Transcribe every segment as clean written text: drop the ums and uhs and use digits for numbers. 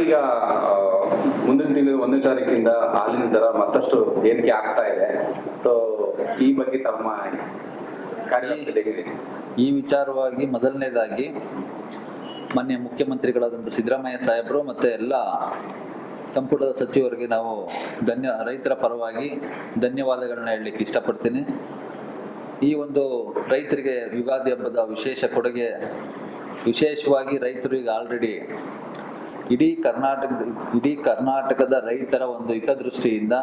ಈಗ ಮುಂದಿನ ತಿಂಗಳು 1ನೇ ತಾರೀಕಿಂದ ಹಾಲಿನ ದರ ಮತ್ತಷ್ಟು ಏರಿಕೆ ಆಗ್ತಾ ಇದೆ. ಸೊ ಈ ಬಗ್ಗೆ ತಮ್ಮ ಕಾರ್ಯಕ್ರಮ ಈ ವಿಚಾರವಾಗಿ ಮೊದಲನೇದಾಗಿ ಮಾನ್ಯ ಮುಖ್ಯಮಂತ್ರಿಗಳಾದಂಥ ಸಿದ್ದರಾಮಯ್ಯ ಸಾಹೇಬರು ಮತ್ತು ಎಲ್ಲ ಸಂಪುಟದ ಸಚಿವರಿಗೆ ನಾವು ರೈತರ ಪರವಾಗಿ ಧನ್ಯವಾದಗಳನ್ನ ಹೇಳಲಿಕ್ಕೆ ಇಷ್ಟಪಡ್ತೀನಿ. ಈ ಒಂದು ರೈತರಿಗೆ ಯುಗಾದಿ ಹಬ್ಬದ ವಿಶೇಷ ಕೊಡುಗೆ, ವಿಶೇಷವಾಗಿ ರೈತರು ಈಗ ಆಲ್ರೆಡಿ ಇಡೀ ಕರ್ನಾಟಕದ ರೈತರ ಒಂದು ಹಿತದೃಷ್ಟಿಯಿಂದ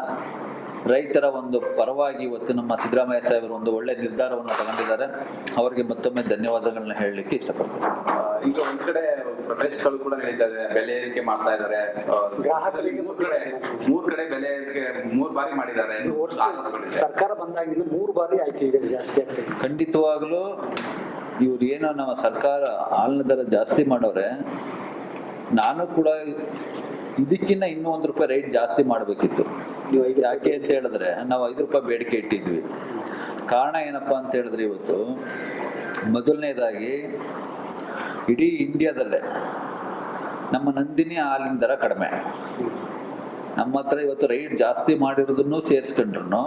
ರೈತರ ಒಂದು ಪರವಾಗಿ ಇವತ್ತು ನಮ್ಮ ಸಿದ್ದರಾಮಯ್ಯ ಸಾಹೇಬರು ಒಂದು ಒಳ್ಳೆ ನಿರ್ಧಾರವನ್ನು ತಗೊಂಡಿದ್ದಾರೆ. ಅವರಿಗೆ ಮತ್ತೊಮ್ಮೆ ಧನ್ಯವಾದಗಳನ್ನ ಹೇಳಲಿಕ್ಕೆ ಇಷ್ಟಪಡ್ತೀನಿ. ಈಗ ಒಂದ್ ಕಡೆ ಪ್ರೊಟೆಸ್ಟ್ಗಳು ಕೂಡ ನಡೀತಾ ಇದೆ, ಬೆಲೆ ಏರಿಕೆ ಮಾಡ್ತಾ ಇದ್ದಾರೆ. ಮೂರ್ ಕಡೆ ಬೆಲೆ ಏರಿಕೆ 3 ಬಾರಿ ಮಾಡಿದ್ದಾರೆ. ಸರ್ಕಾರ ಬಂದಾಗಿಂದ 3 ಬಾರಿ ಆಯ್ತು, ಈಗ ಜಾಸ್ತಿ ಆಗ್ತದೆ. ಖಂಡಿತವಾಗ್ಲೂ ಇವ್ರು ಏನೋ ನಮ್ಮ ಸರ್ಕಾರ ಹಾಲಿನ ದರ ಜಾಸ್ತಿ ಮಾಡವ್ರೆ, ನಾನು ಕೂಡ ಇದಕ್ಕಿಂತ ಇನ್ನೂ ₹1 ರೈಟ್ ಜಾಸ್ತಿ ಮಾಡಬೇಕಿತ್ತು. ಯಾಕೆ ಅಂತ ಹೇಳಿದ್ರೆ ನಾವು ₹5 ಬೇಡಿಕೆ ಇಟ್ಟಿದ್ವಿ. ಕಾರಣ ಏನಪ್ಪಾ ಅಂತ ಹೇಳಿದ್ರೆ ಇವತ್ತು ಮೊದಲನೇದಾಗಿ ಇಡೀ ಇಂಡಿಯಾದಲ್ಲೇ ನಮ್ಮ ನಂದಿನಿ ಹಾಲಿನ ದರ ಕಡಿಮೆ. ನಮ್ಮ ಹತ್ರ ಇವತ್ತು ರೈಟ್ ಜಾಸ್ತಿ ಮಾಡಿರೋದನ್ನು ಸೇರಿಸ್ಕೊಂಡ್ರು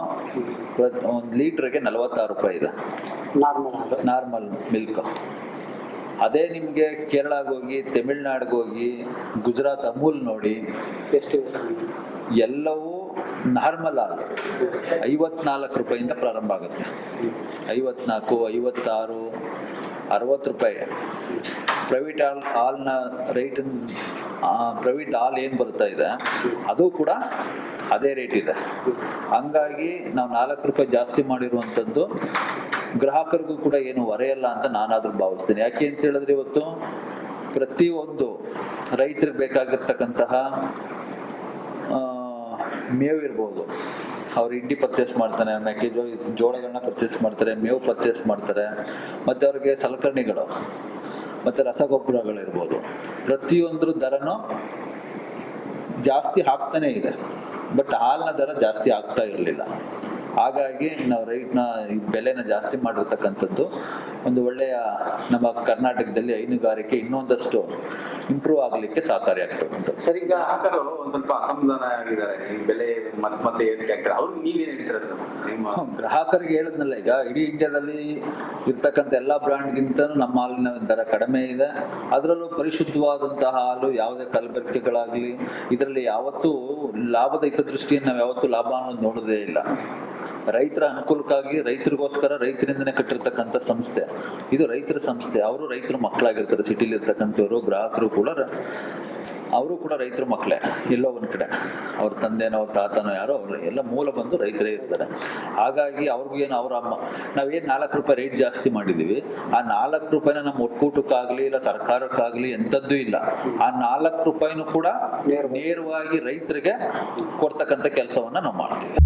ಒಂದು ಲೀಟ್ರಿಗೆ ₹46 ಇದೆ ನಾರ್ಮಲ್ ಮಿಲ್ಕ್. ಅದೇ ನಿಮಗೆ ಕೇರಳಗೆ ಹೋಗಿ, ತಮಿಳ್ನಾಡಿಗೆ ಹೋಗಿ, ಗುಜರಾತ್ ಅಮೂಲ್ ನೋಡಿ, ಎಲ್ಲವೂ ನಾರ್ಮಲ್ ಹಾಲು ₹54 ಪ್ರಾರಂಭ ಆಗುತ್ತೆ. 54, 56, ₹60. ಪ್ರೈವೇಟ್ ಹಾಲ್ನ ರೈಟ್, ಪ್ರೈವೇಟ್ ಹಾಲ್ ಏನು ಬರ್ತಾ ಇದೆ ಅದು ಕೂಡ ಅದೇ ರೇಟ್ ಇದೆ. ಹಂಗಾಗಿ ನಾವು ₹4 ಜಾಸ್ತಿ ಮಾಡಿರುವಂಥದ್ದು ಗ್ರಾಹಕರಿಗೂ ಕೂಡ ಏನು ಹೊರೆಯಲ್ಲ ಅಂತ ನಾನಾದ್ರೂ ಭಾವಿಸ್ತೀನಿ. ಯಾಕೆ ಅಂತ ಹೇಳಿದ್ರೆ ಇವತ್ತು ಪ್ರತಿಯೊಂದು ರೈತರಿಗೆ ಬೇಕಾಗಿರ್ತಕ್ಕಂತಹ ಮೇವು ಇರ್ಬೋದು, ಅವ್ರು ಹಿಂಡಿ ಪರ್ಚೇಸ್ ಮಾಡ್ತಾರೆ, ಜೋಳಗಳನ್ನ ಪರ್ಚೇಸ್ ಮಾಡ್ತಾರೆ, ಮೇವು ಪರ್ಚೇಸ್ ಮಾಡ್ತಾರೆ, ಮತ್ತು ಅವ್ರಿಗೆ ಸಲಕರಣೆಗಳು ಮತ್ತು ರಸಗೊಬ್ಬರಗಳಿರ್ಬೋದು, ಪ್ರತಿಯೊಂದ್ರ ದರನೂ ಜಾಸ್ತಿ ಆಗ್ತಾನೆ ಇದೆ. ಬಟ್ ಹಾಲಿನ ದರ ಜಾಸ್ತಿ ಆಗ್ತಾ ಇರಲಿಲ್ಲ. ಹಾಗಾಗಿ ನಾವು ರೈಟ್ನ ಬೆಲೆನ ಜಾಸ್ತಿ ಮಾಡಿರ್ತಕ್ಕಂಥದ್ದು ಒಂದು ಒಳ್ಳೆಯ ನಮ್ಮ ಕರ್ನಾಟಕದಲ್ಲಿ ಹೈನುಗಾರಿಕೆ ಇನ್ನೊಂದಷ್ಟು ಇಂಪ್ರೂವ್ ಆಗಲಿಕ್ಕೆ ಸಹಕಾರಿಯಾಗ್ತದೆ. ಸರ್, ಈಗ ಗ್ರಾಹಕರು ಒಂದು ಸ್ವಲ್ಪ ಅಸಮಾಧಾನ ಆಗಿದ್ದಾರೆ, ಈ ಬೆಲೆ ಮತ್ತೆ ಏರಿಕೆ ಆಗ್ತಾರೆ. ಅವ್ರಿಗೆ ನೀವೇನು ಹೇಳ್ತೀರಾ ಸರ್? ನಿಮ್ಮ ಗ್ರಾಹಕರಿಗೆ ಹೇಳಿದ್ನಲ್ಲ, ಈಗ ಇಡೀ ಇಂಡಿಯಾದಲ್ಲಿ ಇರ್ತಕ್ಕಂಥ ಎಲ್ಲ ಬ್ರ್ಯಾಂಡ್ಗಿಂತ ನಮ್ಮ ಹಾಲಿನ ದರ ಕಡಿಮೆ ಇದೆ. ಅದರಲ್ಲೂ ಪರಿಶುದ್ಧವಾದಂತಹ ಹಾಲು, ಯಾವುದೇ ಕಲಬೆರಕೆಗಳಾಗಲಿ ಇದರಲ್ಲಿ ಯಾವತ್ತೂ ಲಾಭದ ಹಿತದೃಷ್ಟಿಯನ್ನು ನಾವು ಯಾವತ್ತೂ ಲಾಭ ಅನ್ನೋದು ನೋಡೋದೇ ಇಲ್ಲ. ರೈತರ ಅನುಕೂಲಕ್ಕಾಗಿ, ರೈತರಿಗೋಸ್ಕರ, ರೈತರಿಂದನೇ ಕಟ್ಟಿರ್ತಕ್ಕಂಥ ಸಂಸ್ಥೆ ಇದು. ರೈತರ ಸಂಸ್ಥೆ, ಅವರು ರೈತರ ಮಕ್ಕಳಾಗಿರ್ತಾರೆ. ಸಿಟಿಲಿ ಇರ್ತಕ್ಕಂಥವ್ರು ಗ್ರಾಹಕರು ಕೂಡ ಅವರು ಕೂಡ ರೈತರ ಮಕ್ಕಳೇ. ಎಲ್ಲೋ ಒಂದ್ ಕಡೆ ಅವ್ರ ತಂದೆನೋ ಅವ್ರ ತಾತನೋ ಯಾರೋ ಅವರು ಎಲ್ಲ ಮೂಲ ಬಂದು ರೈತರೇ ಇರ್ತಾರೆ. ಹಾಗಾಗಿ ಅವ್ರಿಗೇನು ನಾವೇನು ₹4 ರೇಟ್ ಜಾಸ್ತಿ ಮಾಡಿದೀವಿ, ಆ ₹4 ನಮ್ಮ ಒಕ್ಕೂಟಕ್ಕಾಗ್ಲಿ ಇಲ್ಲ ಸರ್ಕಾರಕ್ಕಾಗ್ಲಿ ಎಂಥದ್ದು ಇಲ್ಲ. ಆ ₹4 ಕೂಡ ನೇರವಾಗಿ ರೈತರಿಗೆ ಕೊಡ್ತಕ್ಕಂಥ ಕೆಲಸವನ್ನ ನಾವು ಮಾಡ್ತೀವಿ.